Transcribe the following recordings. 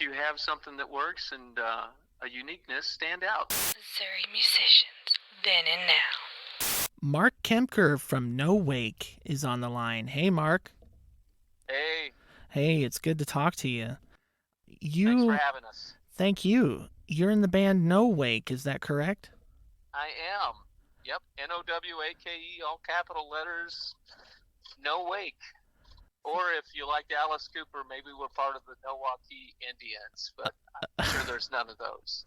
you have something that works and a uniqueness, stand out. Missouri musicians, then and now. Mark Kempker from Nowake is on the line. Hey, Mark. Hey, Hey, it's good to talk to you. thanks for having us. Thank you. You're in the band Nowake, is that correct? I am. Yep, Nowake, all capital letters, Nowake. Or if you like Alice Cooper, maybe we're part of the Nowake Indians, but I'm sure there's none of those.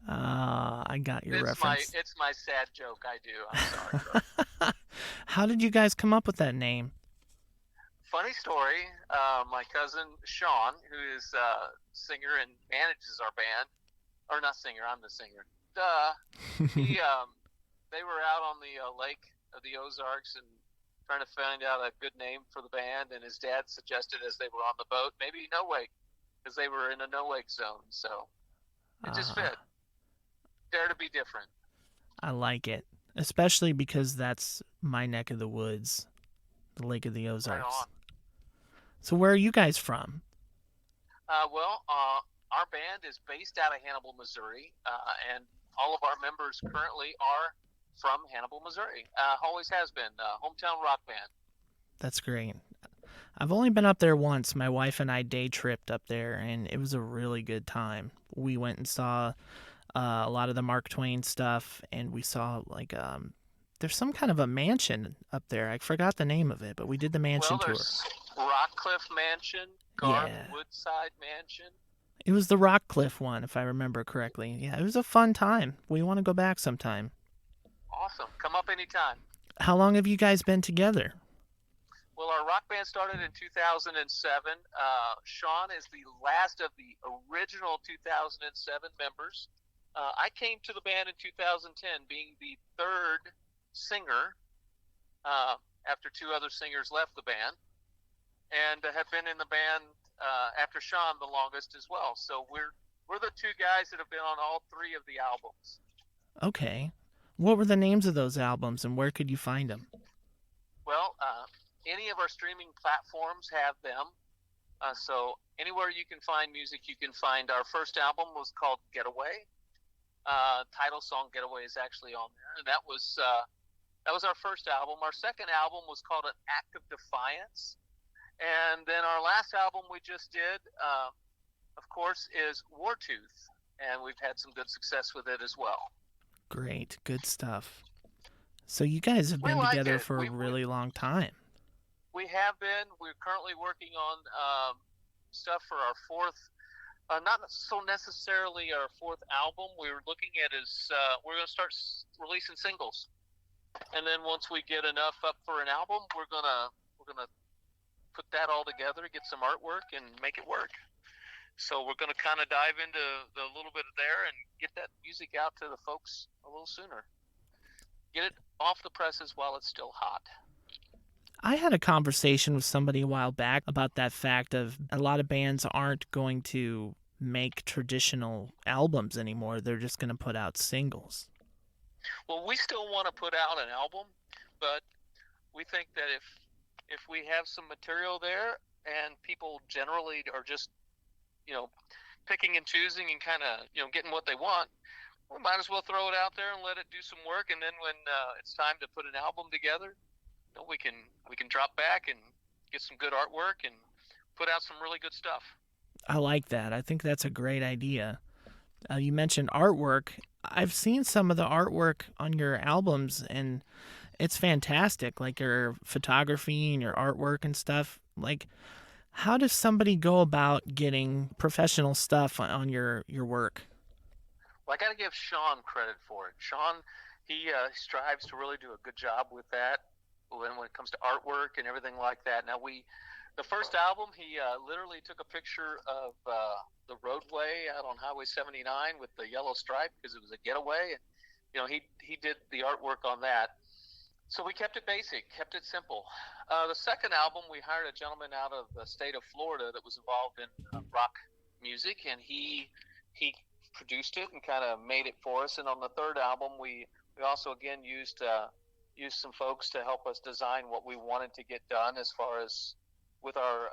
I got your reference. It's my sad joke I do. I'm sorry. How did you guys come up with that name? Funny story. My cousin Sean, who is a singer and manages our band, or not singer, I'm the singer. They were out on the lake of the Ozarks and trying to find out a good name for the band, and his dad suggested as they were on the boat, maybe Nowake, because they were in a no-wake zone, so it just fit. Dare to be different. I like it, especially because that's my neck of the woods, the Lake of the Ozarks. Right on. So where are you guys from? Our band is based out of Hannibal, Missouri, and all of our members currently are from Hannibal, Missouri. Always has been. Hometown rock band. That's great. I've only been up there once. My wife and I day tripped up there, and it was a really good time. We went and saw a lot of the Mark Twain stuff, and we saw there's some kind of a mansion up there. I forgot the name of it, but we did the mansion tour. Rockcliffe Mansion, Woodside Mansion. It was the Rockcliffe one, if I remember correctly. Yeah, it was a fun time. We want to go back sometime. Awesome. Come up anytime. How long have you guys been together? Well, our rock band started in 2007. Sean is the last of the original 2007 members. I came to the band in 2010, being the third singer after two other singers left the band, and have been in the band after Sean the longest as well. So we're the two guys that have been on all three of the albums. Okay. What were the names of those albums, and where could you find them? Well, any of our streaming platforms have them. So anywhere you can find music, you can find. Our first album was called Getaway. Title song Getaway is actually on there, and that was our first album. Our second album was called An Act of Defiance, and then our last album we just did, of course, is Wartooth, and we've had some good success with it as well. Great, good stuff. So you guys have been together for a really long time. We have been. We're currently working on stuff for our fourth, not so necessarily our fourth album. We're looking at we're going to start releasing singles, and then once we get enough up for an album, we're gonna put that all together, get some artwork, and make it work. So we're going to kind of dive into the little bit there and get that music out to the folks a little sooner. Get it off the presses while it's still hot. I had a conversation with somebody a while back about that fact of a lot of bands aren't going to make traditional albums anymore. They're just going to put out singles. Well, we still want to put out an album, but we think that if we have some material there and people generally are just picking and choosing and kind of, getting what they want, we might as well throw it out there and let it do some work. And then when it's time to put an album together, we can drop back and get some good artwork and put out some really good stuff. I like that. I think that's a great idea. You mentioned artwork. I've seen some of the artwork on your albums, and it's fantastic, like your photography and your artwork and stuff. Like, how does somebody go about getting professional stuff on your work? Well, I got to give Sean credit for it. Sean, he strives to really do a good job with that when it comes to artwork and everything like that. Now, the first album, he literally took a picture of the roadway out on Highway 79 with the yellow stripe because it was a getaway. And, he did the artwork on that. So we kept it basic, kept it simple. The second album, we hired a gentleman out of the state of Florida that was involved in rock music, and he produced it and kind of made it for us. And on the third album, we also again used some folks to help us design what we wanted to get done as far as with our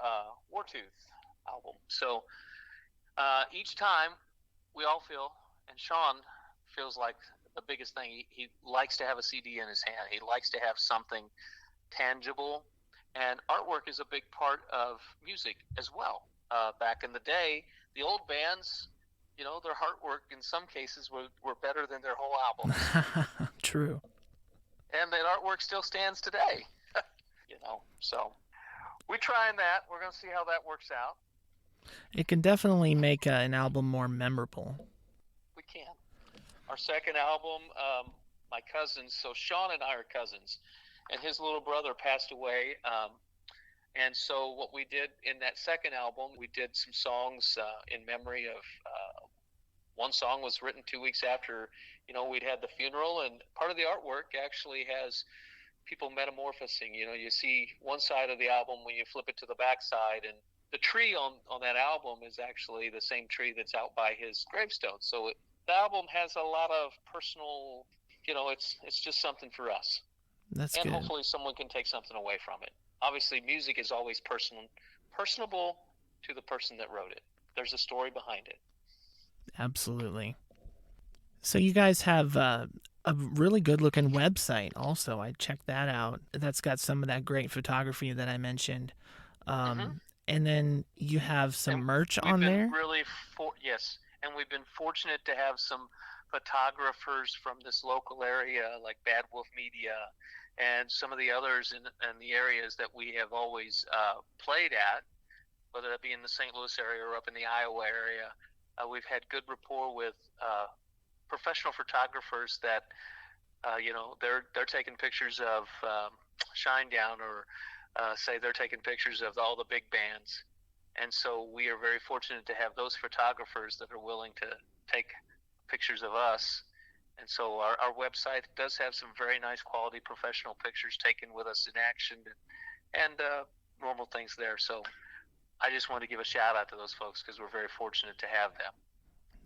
Wartooth album. So Each time we all feel, and Sean feels like the biggest thing. He likes to have a CD in his hand. He likes to have something tangible, and artwork is a big part of music as well. Back in the day, the old bands, their artwork in some cases were better than their whole albums. True. And that artwork still stands today. So we're trying that. We're going to see how that works out. It can definitely make an album more memorable. We can. Our second album, my cousins, so Sean and I are cousins, and his little brother passed away. And so what we did in that second album, we did some songs in memory of one song was written 2 weeks after, we'd had the funeral, and part of the artwork actually has people metamorphosing. You see one side of the album when you flip it to the back side, and the tree on that album is actually the same tree that's out by his gravestone. So the album has a lot of personal, it's just something for us. That's and good. Hopefully someone can take something away from it. Obviously, music is always personable to the person that wrote it. There's a story behind it. Absolutely. So you guys have a really good-looking website also. I checked that out. That's got some of that great photography that I mentioned. And then you have some merch on there? Yes, and we've been fortunate to have some photographers from this local area, like Bad Wolf Media, and some of the others in the areas that we have always played at, whether that be in the St. Louis area or up in the Iowa area. We've had good rapport with professional photographers that, they're taking pictures of Shinedown, or say they're taking pictures of all the big bands. And so we are very fortunate to have those photographers that are willing to take pictures of us. And so our website does have some very nice quality professional pictures taken with us in action and normal things there. So I just want to give a shout out to those folks because we're very fortunate to have them.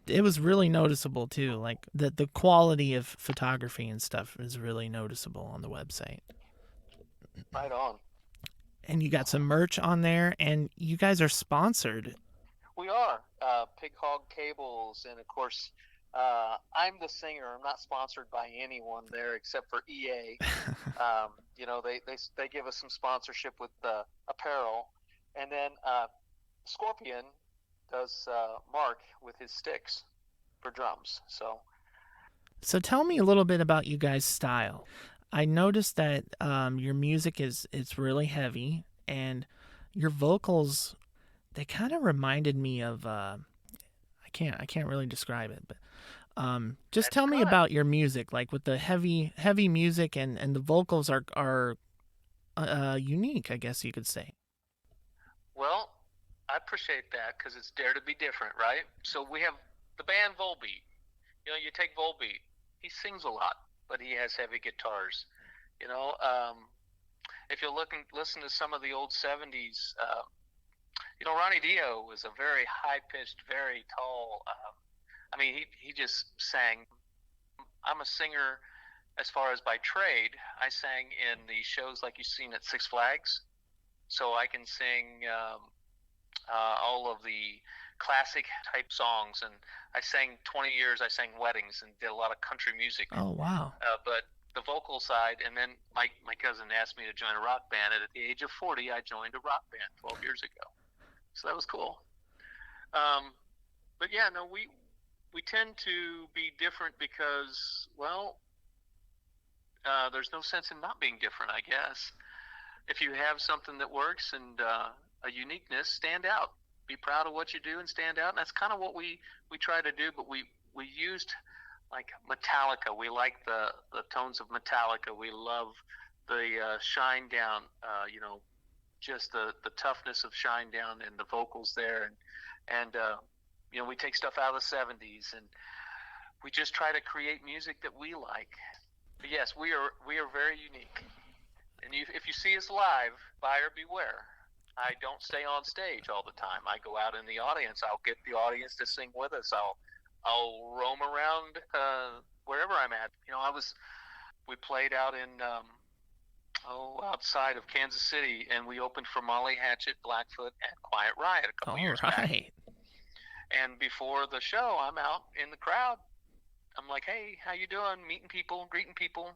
It was really noticeable too, like the quality of photography and stuff is really noticeable on the website. Right on. And you got some merch on there, and you guys are sponsored. We are. Pig Hog Cables, and of course, I'm the singer. I'm not sponsored by anyone there except for EA. They give us some sponsorship with apparel, and then Scorpion does Mark with his sticks for drums. So tell me a little bit about you guys' style. I noticed that your music it's really heavy, and your vocals, they kind of reminded me of I can't really describe it, but just tell me about your music, like with the heavy music and the vocals are unique, I guess you could say. Well, I appreciate that because it's Dare to be Different, right? So we have the band Volbeat. You take Volbeat. He sings a lot, but he has heavy guitars. If you listen to some of the old 70s, Ronnie Dio was a very high-pitched, very tall. He just sang. I'm a singer as far as by trade. I sang in the shows like you've seen at Six Flags. So I can sing all of the classic type songs, and I sang 20 years. I sang weddings and did a lot of country music. Oh wow! But the vocal side, and then my cousin asked me to join a rock band, and at the age of 40, I joined a rock band 12 years ago. So that was cool. But yeah, no, we tend to be different because, well, there's no sense in not being different, I guess. If you have something that works and a uniqueness, stand out. Be proud of what you do and stand out. And that's kind of what we try to do. But we used like Metallica. We like the tones of Metallica. We love the Shinedown. Just the toughness of Shinedown and the vocals there. And we take stuff out of the 70s, and we just try to create music that we like. But yes, we are very unique. And if you see us live, buyer beware. I don't stay on stage all the time. I go out in the audience. I'll get the audience to sing with us. I'll roam around wherever I'm at. We played out in outside of Kansas City, and we opened for Molly Hatchet, Blackfoot, and Quiet Riot a couple years back. And before the show, I'm out in the crowd. I'm like, hey, how you doing? Meeting people, greeting people.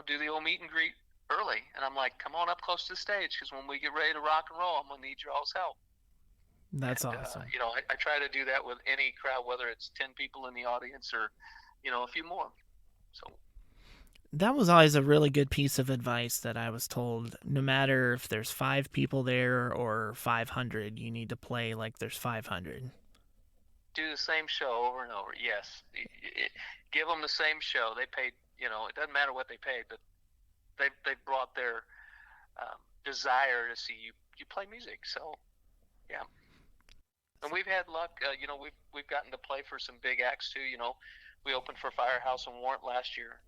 Do the old meet and greet early. And I'm like, come on up close to the stage, because when we get ready to rock and roll, I'm gonna need your all's help. That's And awesome. I try to do that with any crowd, whether it's 10 people in the audience or a few more. So That was always a really good piece of advice that I was told. No matter if there's 5 people there or 500, you need to play like there's 500. do the same show over and over. Yes, give them the same show. They paid. It doesn't matter what they paid, but they brought their desire to see you play music. So yeah. And we've had luck. We've gotten to play for some big acts too. We opened for Firehouse and Warrant last year.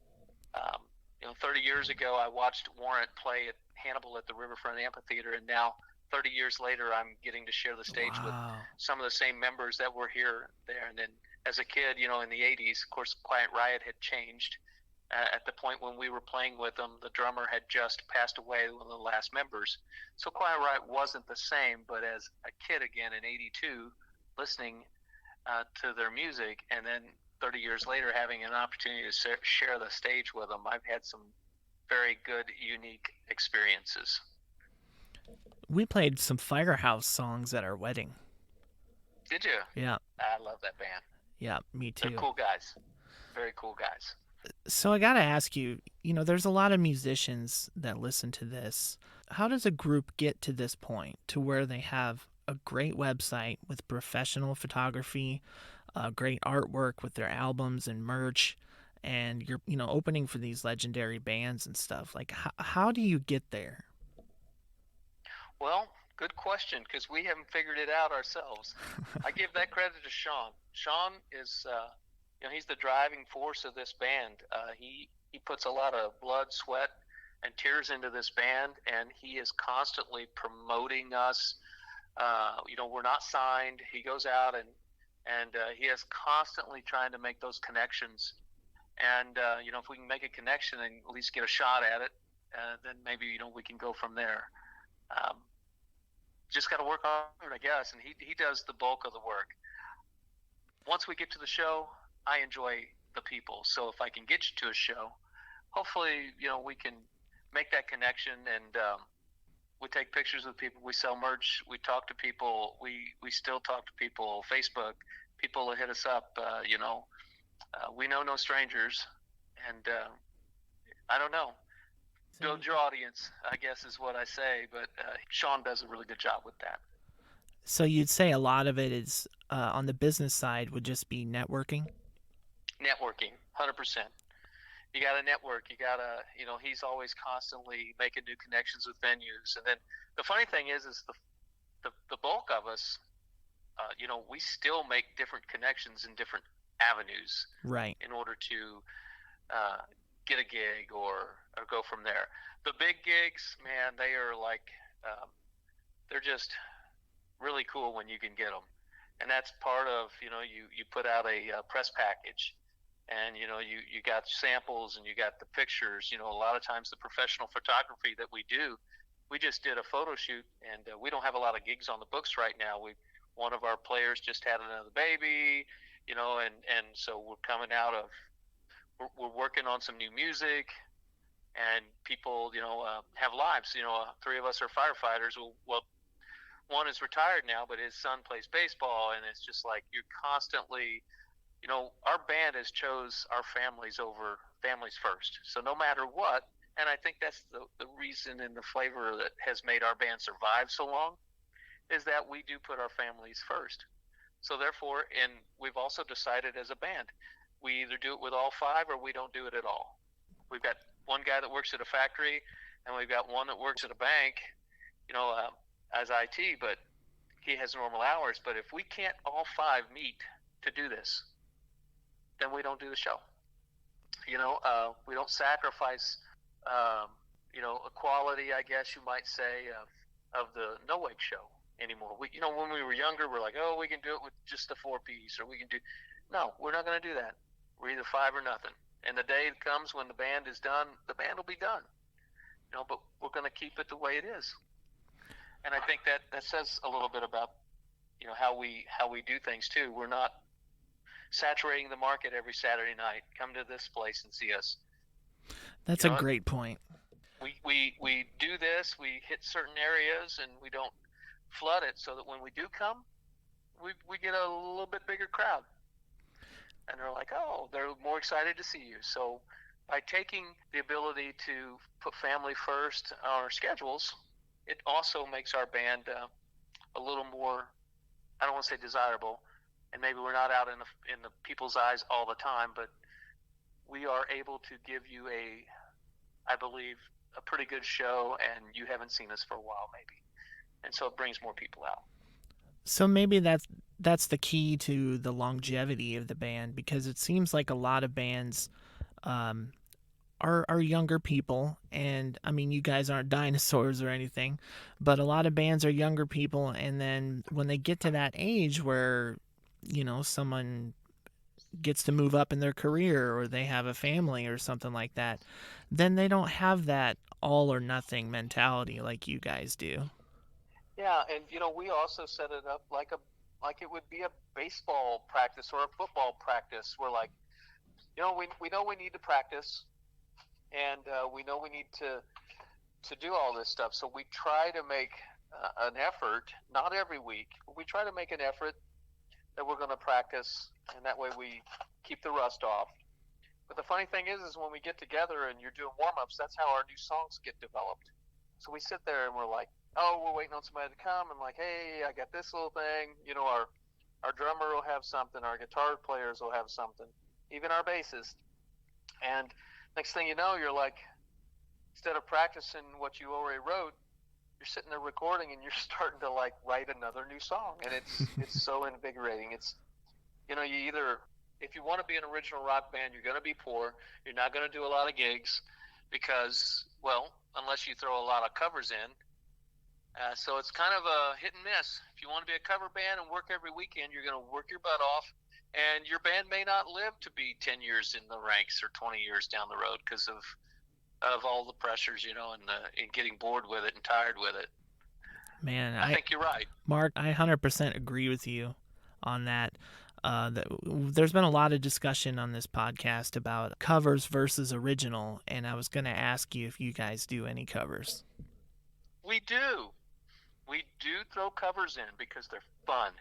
30 years ago, I watched Warrant play at Hannibal at the Riverfront Amphitheater, and now 30 years later, I'm getting to share the stage with some of the same members that were here there. And then as a kid, in the 80s, of course, Quiet Riot had changed. At the point when we were playing with them, the drummer had just passed away, one of the last members. So Quiet Riot wasn't the same, but as a kid again in 82, listening to their music, and then 30 years later having an opportunity to share the stage with them, I've had some very good, unique experiences. We played some Firehouse songs at our wedding. Did you? Yeah. I love that band. Yeah, me too. They're cool guys. Very cool guys. So I gotta ask you, there's a lot of musicians that listen to this. How does a group get to this point to where they have a great website with professional photography, great artwork with their albums and merch, and you're, opening for these legendary bands and stuff? Like, how do you get there? Well, good question, because we haven't figured it out ourselves. I give that credit to Sean. Sean is, he's the driving force of this band. He puts a lot of blood, sweat, and tears into this band, and he is constantly promoting us. We're not signed. He goes out and he is constantly trying to make those connections. And if we can make a connection and at least get a shot at it, then maybe we can go from there. Just got to work hard, I guess, and he does the bulk of the work. Once we get to the show, I enjoy the people. So if I can get you to a show, hopefully, we can make that connection, and we take pictures with people. We sell merch. We talk to people. We still talk to people. Facebook, people hit us up. We know no strangers, and I don't know. Build your audience, I guess, is what I say. But Sean does a really good job with that. So you'd say a lot of it is on the business side would just be networking? Networking, 100%. You got to network. You got to, he's always constantly making new connections with venues. And then the funny thing is the bulk of us, we still make different connections in different avenues, right, in order to get a gig or go from there. The big gigs, man, they are like, they're just really cool when you can get them. And that's part of, you put out a press package, and, you got samples and you got the pictures. A lot of times the professional photography that we do, we just did a photo shoot, and we don't have a lot of gigs on the books right now. One of our players just had another baby, and so we're coming out of, we're working on some new music, and people, have lives. 3 of us are firefighters. Well, one is retired now, but his son plays baseball, and it's just like you're constantly, our band has chose our families over families first. So no matter what, and I think that's the reason and the flavor that has made our band survive so long, is that we do put our families first. So therefore, and we've also decided as a band, we either do it with all 5 or we don't do it at all. We've got one guy that works at a factory, and we've got one that works at a bank, as IT, but he has normal hours. But if we can't all 5 meet to do this, then we don't do the show. We don't sacrifice, equality, I guess you might say, of the Nowake show anymore. When we were younger, we're like, oh, we can do it with just the 4-piece, or we can do. No, we're not going to do that. We're either 5 or nothing. And the day comes when the band is done, the band will be done. But we're going to keep it the way it is. And I think that says a little bit about how we do things too. We're not saturating the market every Saturday night. Come to this place and see us. That's a great point. We do this. We hit certain areas and we don't flood it, so that when we do come, we get a little bit bigger crowd, and they're like, oh, they're more excited to see you. So by taking the ability to put family first on our schedules, it also makes our band a little more, I don't want to say desirable, and maybe we're not out in the people's eyes all the time, but we are able to give you I believe, a pretty good show, and you haven't seen us for a while maybe. And so it brings more people out. So maybe that's the key to the longevity of the band, because it seems like a lot of bands are younger people, and I mean, you guys aren't dinosaurs or anything, but a lot of bands are younger people, and then when they get to that age where someone gets to move up in their career or they have a family or something like that, then they don't have that all or nothing mentality like you guys do. Yeah, and we also set it up like it would be a baseball practice or a football practice. We're like, we know we need to practice, and we know we need to do all this stuff. So we try to make an effort, not every week, but we try to make an effort that we're going to practice, and that way we keep the rust off. But the funny thing is when we get together and you're doing warm-ups, that's how our new songs get developed. So we sit there and we're like, oh, we're waiting on somebody to come, and like, hey, I got this little thing. Our drummer will have something, our guitar players will have something, even our bassist. And next thing you know, you're like, instead of practicing what you already wrote, you're sitting there recording and you're starting to like write another new song, and it's so invigorating. It's you either, if you want to be an original rock band, you're going to be poor. You're not going to do a lot of gigs because, well, unless you throw a lot of covers in. So it's kind of a hit and miss. If you want to be a cover band and work every weekend, you're going to work your butt off, and your band may not live to be 10 years in the ranks or 20 years down the road because of all the pressures, and getting bored with it and tired with it. Man, I think you're right, Mark. I 100% agree with you on that. There's been a lot of discussion on this podcast about covers versus original, and I was going to ask you if you guys do any covers. We do throw covers in because they're fun.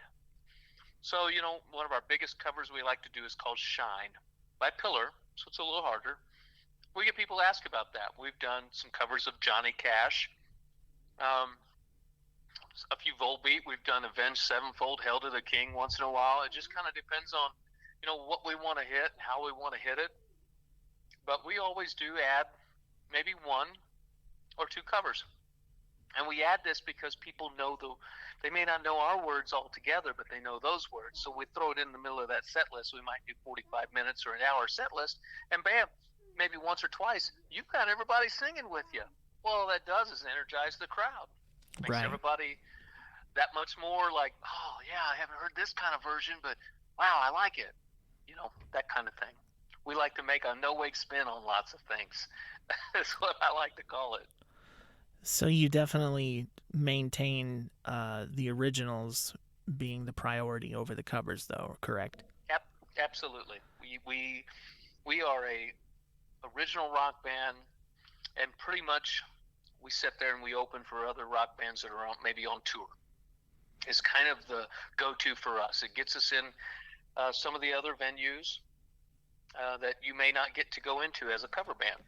So, one of our biggest covers we like to do is called Shine by Pillar, so it's a little harder. We get people ask about that. We've done some covers of Johnny Cash, a few Volbeat. We've done Avenged Sevenfold, Hail to the King once in a while. It just kind of depends on, what we want to hit and how we want to hit it. But we always do add maybe one or two covers. And we add this because people know they may not know our words altogether, but they know those words. So we throw it in the middle of that set list. We might do 45 minutes or an hour set list, and bam, maybe once or twice, you've got everybody singing with you. Well, all that does is energize the crowd. Makes everybody that much more like, oh, yeah, I haven't heard this kind of version, but wow, I like it. That kind of thing. We like to make a Nowake spin on lots of things. That's what I like to call it. So you definitely maintain the originals being the priority over the covers, though, correct? Absolutely. We are a original rock band, and pretty much we sit there and we open for other rock bands that are maybe on tour. It's kind of the go-to for us. It gets us in some of the other venues that you may not get to go into as a cover band.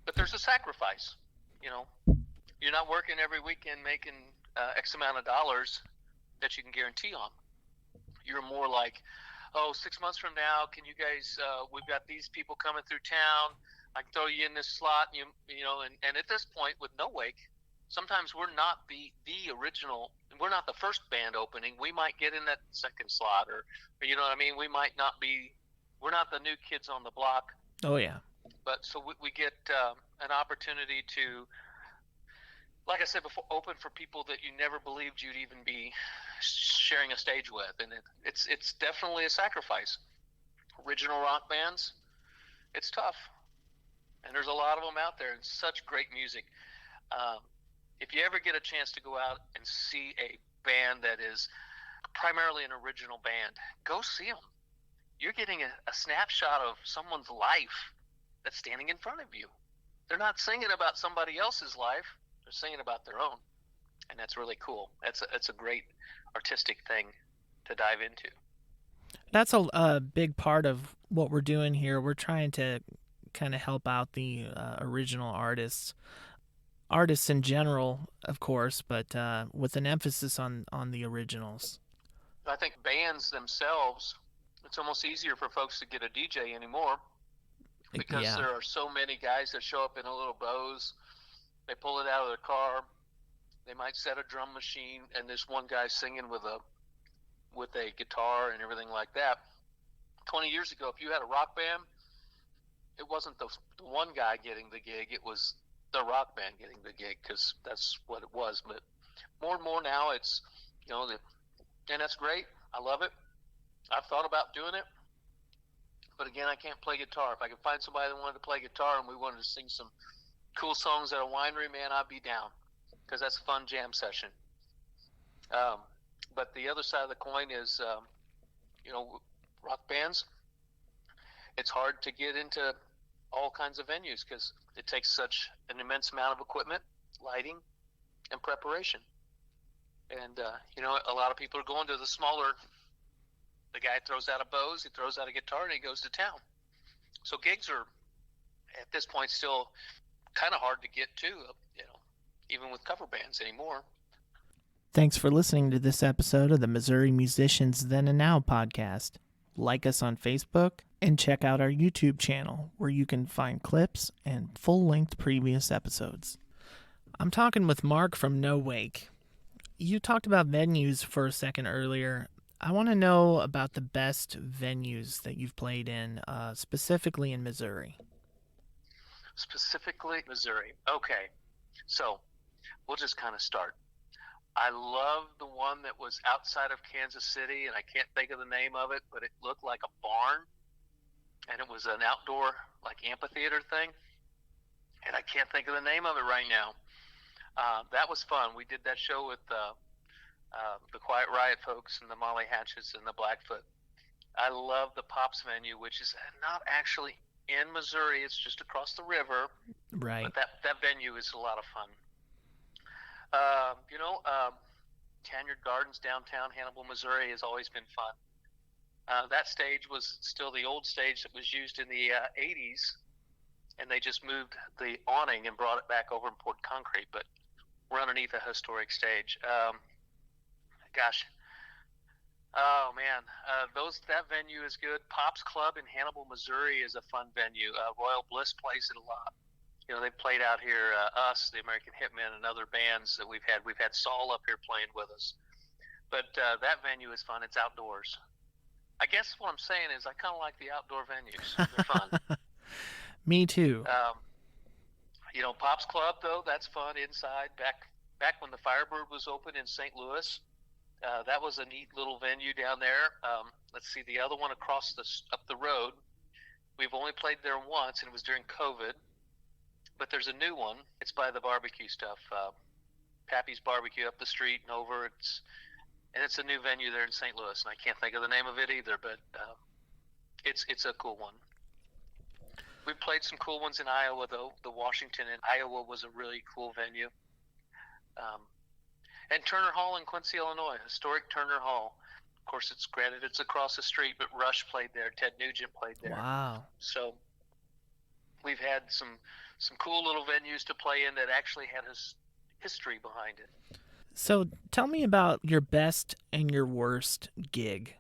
But there's a sacrifice. You're not working every weekend making X amount of dollars that you can guarantee on. You're more like, 6 months from now, can you guys, we've got these people coming through town. I can throw you in this slot, and at this point with Nowake, sometimes we're not the original, we're not the first band opening. We might get in that second slot, or you know what I mean? We might not be, we're not the new kids on the block. Oh, yeah. But so we get an opportunity to, like I said before, open for people that you never believed you'd even be sharing a stage with. And it's definitely a sacrifice. Original rock bands, it's tough. And there's a lot of them out there, and such great music. If you ever get a chance to go out and see a band that is primarily an original band, go see them. You're getting a snapshot of someone's life that's standing in front of you. They're not singing about somebody else's life. They're singing about their own. And that's really cool. It's a great artistic thing to dive into. That's a big part of what we're doing here. We're trying to kind of help out the original artists in general, of course, but with an emphasis on the originals. I think bands themselves, it's almost easier for folks to get a DJ anymore because there are so many guys that show up in a little Bose. They pull it out of their car. They might set a drum machine, and there's one guy singing with a guitar and everything like that. 20 years ago, if you had a rock band, it wasn't the one guy getting the gig. It was the rock band getting the gig, because that's what it was. But more and more now, it's, and that's great. I love it. I've thought about doing it. But again, I can't play guitar. If I could find somebody that wanted to play guitar and we wanted to sing some cool songs at a winery, man, I'd be down, because that's a fun jam session. But the other side of the coin is, rock bands, it's hard to get into all kinds of venues because it takes such an immense amount of equipment, lighting, and preparation. And, a lot of people are going to the guy throws out a Bose, he throws out a guitar, and he goes to town. So gigs are, at this point, still kind of hard to get to, even with cover bands anymore. Thanks for listening to this episode of the Missouri Musicians Then and Now podcast. Like us on Facebook and check out our YouTube channel where you can find clips and full-length previous episodes. I'm talking with Mark from Nowake. You talked about venues for a second earlier. I want to know about the best venues that you've played in, specifically in Missouri. Specifically Missouri. Okay. So we'll just kind of start. I love the one that was outside of Kansas City, and I can't think of the name of it, but it looked like a barn, and it was an outdoor, amphitheater thing, and I can't think of the name of it right now. That was fun. We did that show with the Quiet Riot folks and the Molly Hatchets and the Blackfoot. I love the Pops venue, which is not actually in Missouri. It's just across the river. Right. But that venue is a lot of fun. Tanyard Gardens downtown Hannibal, Missouri has always been fun. That stage was still the old stage that was used in the 80s, and they just moved the awning and brought it back over and poured concrete, but we're underneath a historic stage. That venue is good. Pops Club in Hannibal, Missouri is a fun venue. Royal Bliss plays it a lot. They've played out here, us, the American Hitmen, and other bands that we've had. We've had Saul up here playing with us. But that venue is fun. It's outdoors. I guess what I'm saying is I kind of like the outdoor venues. They're fun. Me too. Pops Club, though, that's fun inside. Back when the Firebird was open in St. Louis, that was a neat little venue down there. Let's see, the other one up the road, we've only played there once, and it was during COVID. But there's a new one. It's by the barbecue stuff. Pappy's Barbecue up the street and over. It's a new venue there in St. Louis, and I can't think of the name of it either, but it's a cool one. We've played some cool ones in Iowa, though. The Washington in Iowa was a really cool venue. And Turner Hall in Quincy, Illinois, historic Turner Hall. Of course, it's across the street, but Rush played there. Ted Nugent played there. Wow. So we've had some cool little venues to play in that actually had history behind it. So tell me about your best and your worst gig.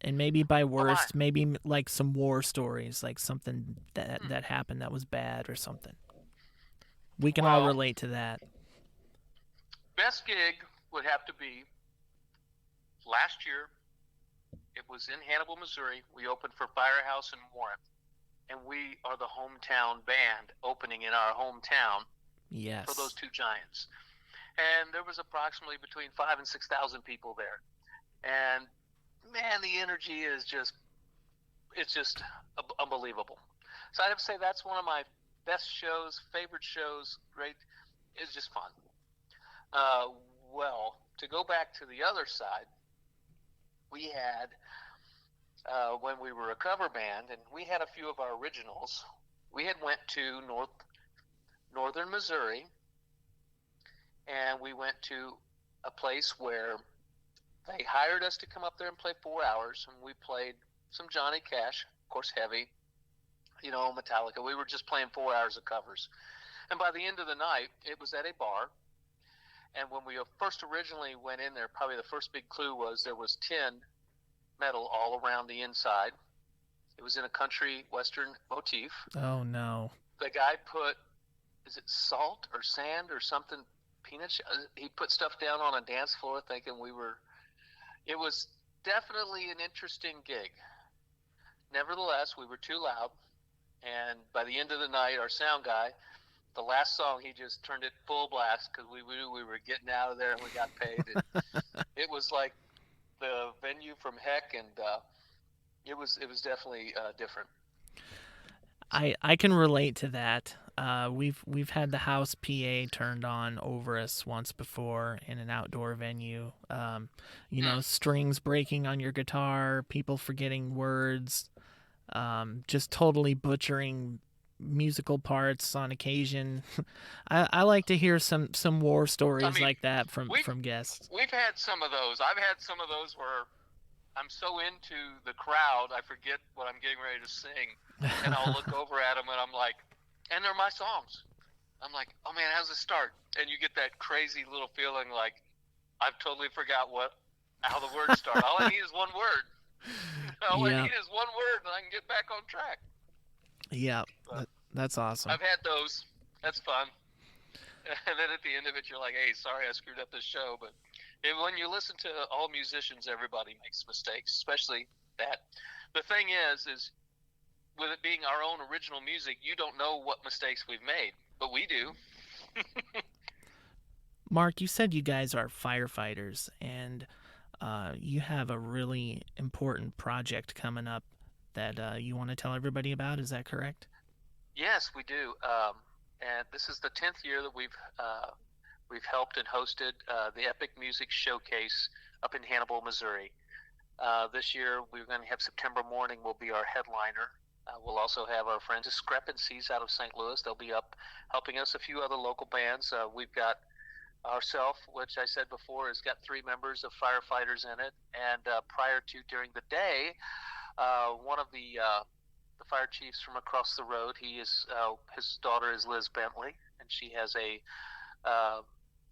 And maybe by worst, maybe like some war stories, like something that happened that was bad or something. We can all relate to that. Best gig would have to be last year. It was in Hannibal, Missouri. We opened for Firehouse in Warren. And we are the hometown band opening in our hometown. Yes. For those two giants. And there was approximately between 5,000 and 6,000 people there. And man, the energy is just unbelievable. So I'd have to say that's one of my best shows, favorite shows, great. It's just fun. To go back to the other side, we had when we were a cover band, and we had a few of our originals. We had went to northern Missouri, and we went to a place where they hired us to come up there and play 4 hours, and we played some Johnny Cash, of course, heavy, Metallica. We were just playing 4 hours of covers. And by the end of the night, it was at a bar. And when we first originally went in there, probably the first big clue was there was tin metal all around the inside. It was in a country western motif. Oh, no. The guy put, is it salt or sand or something, peanuts? He put stuff down on a dance floor thinking it was definitely an interesting gig. Nevertheless, we were too loud. And by the end of the night, our sound guy, the last song, he just turned it full blast because we knew we were getting out of there and we got paid. And it was like the venue from heck, and it was definitely different. I can relate to that. We've had the house PA turned on over us once before in an outdoor venue. Strings breaking on your guitar, people forgetting words, just totally butchering musical parts on occasion. I like to hear some war stories like that from guests. We've had some of those. I've had some of those where I'm so into the crowd, I forget what I'm getting ready to sing, and I'll look over at them and I'm like, and they're my songs. I'm like, oh man, how's it start? And you get that crazy little feeling like I've totally forgot how the words start. All I need is one word. All I need is one word, and I can get back on track. Yeah, that's awesome. I've had those. That's fun. And then at the end of it, you're like, hey, sorry I screwed up this show. But when you listen to all musicians, everybody makes mistakes, especially that. The thing is with it being our own original music, you don't know what mistakes we've made, but we do. Mark, you said you guys are firefighters, and you have a really important project coming up that you want to tell everybody about. Is that correct? Yes, we do. And this is the 10th year that we've helped and hosted the Epic Music Showcase up in Hannibal, Missouri. This year, we're going to have September Morning will be our headliner. We'll also have our friends Discrepancies out of St. Louis. They'll be up helping us, a few other local bands. We've got ourself, which I said before, has got 3 members of firefighters in it. And during the day, one of the fire chiefs from across the road, his daughter is Liz Bentley, and she has a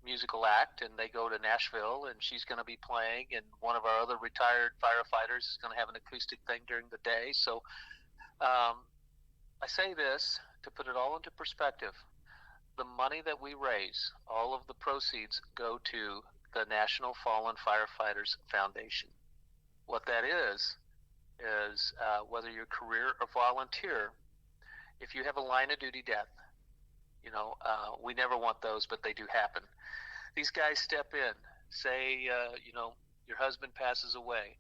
musical act, and they go to Nashville, and she's going to be playing, and one of our other retired firefighters is going to have an acoustic thing during the day. So I say this to put it all into perspective. The money that we raise, all of the proceeds go to the National Fallen Firefighters Foundation. What that is whether you're career or volunteer, if you have a line of duty death, we never want those, but they do happen. These guys step in, say, your husband passes away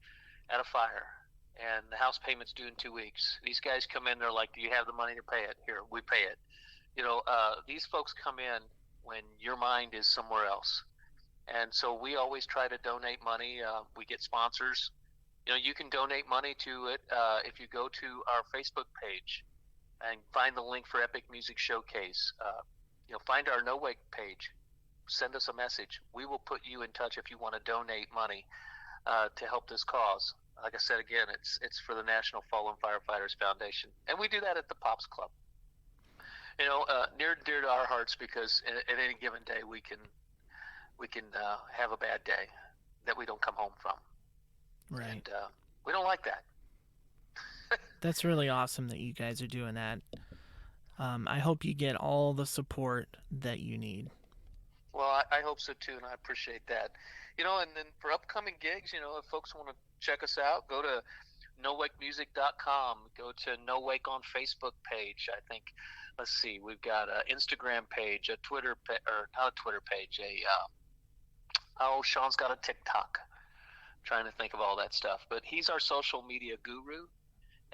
at a fire, and the house payment's due in 2 weeks. These guys come in, they're like, do you have the money to pay it? Here, we pay it. These folks come in when your mind is somewhere else. And so we always try to donate money. We get sponsors. You can donate money to it if you go to our Facebook page and find the link for Epic Music Showcase. Find our Nowake page. Send us a message. We will put you in touch if you want to donate money to help this cause. Like I said, again, it's for the National Fallen Firefighters Foundation, and we do that at the Pops Club. Near and dear to our hearts, because at any given day we can have a bad day that we don't come home from. Right. And we don't like that. That's really awesome that you guys are doing that. I hope you get all the support that you need. Well, I hope so too, and I appreciate that. And then for upcoming gigs, if folks want to check us out, go to nowakemusic.com. Go to Nowake on Facebook page. I think, let's see, we've got an Instagram page, a Twitter, or not a Twitter page, Sean's got a TikTok. I'm trying to think of all that stuff. But he's our social media guru,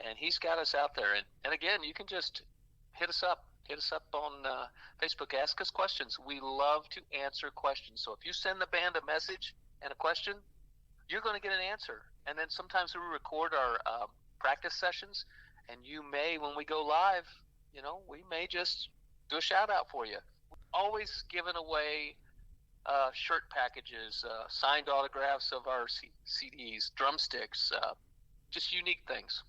and he's got us out there. And again, you can just hit us up. Hit us up on Facebook. Ask us questions. We love to answer questions. So if you send the band a message and a question, you're going to get an answer. and then sometimes we record our practice sessions, and you may, when we go live, we may just do a shout out for you. Always giving away shirt packages, signed autographs of our CDs, drumsticks, just unique things.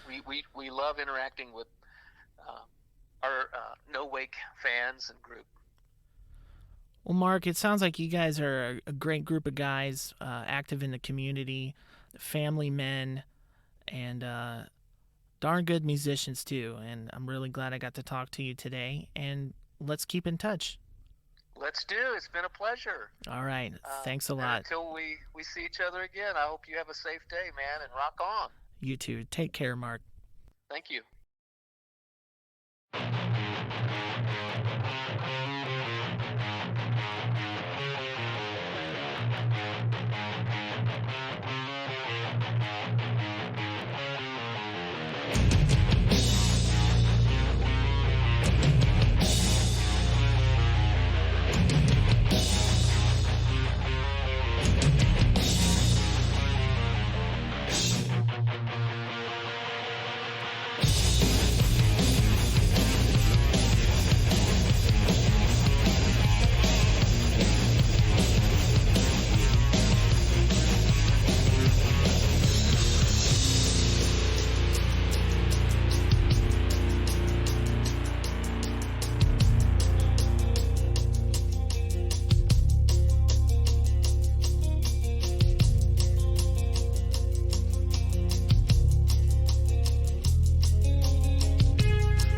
We love interacting with our Nowake fans and group. Well, Mark, it sounds like you guys are a great group of guys, active in the community, family men, and darn good musicians too. And I'm really glad I got to talk to you today. And let's keep in touch. Let's do. It's been a pleasure. All right. Thanks a lot. Until we see each other again, I hope you have a safe day, man, and rock on. You too. Take care, Mark. Thank you.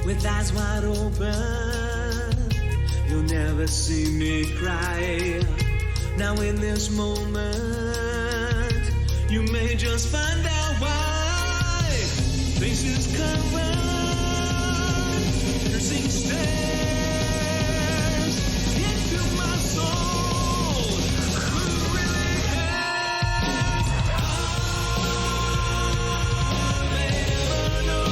With eyes wide open, you'll never see me cry. Now in this moment, you may just find out why. Faces covered, piercing stares into my soul. Who really cares? I'll never know.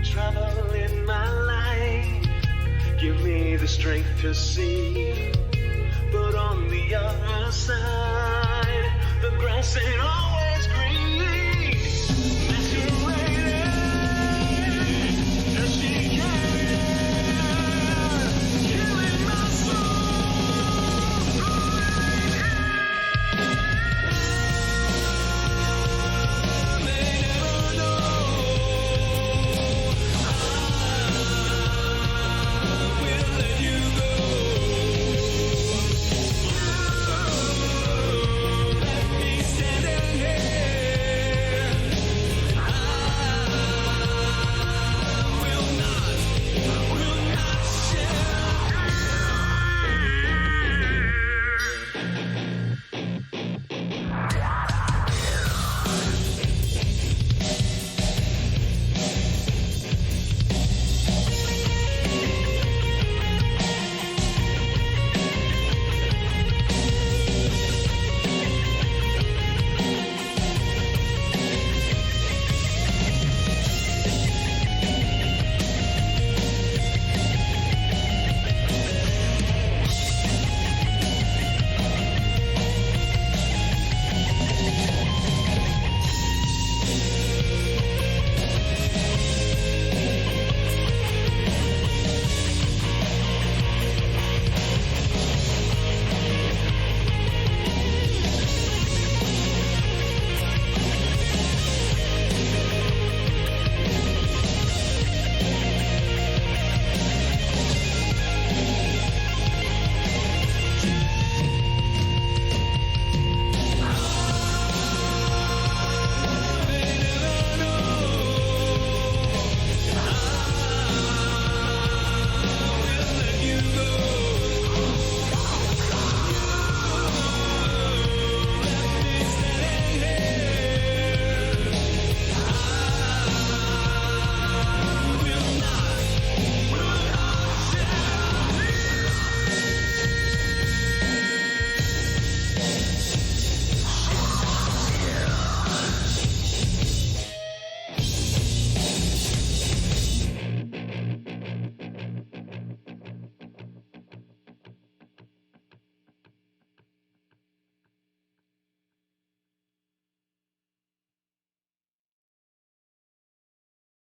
Trouble in my life, give me the strength to see. But on the other side, the grass ain't always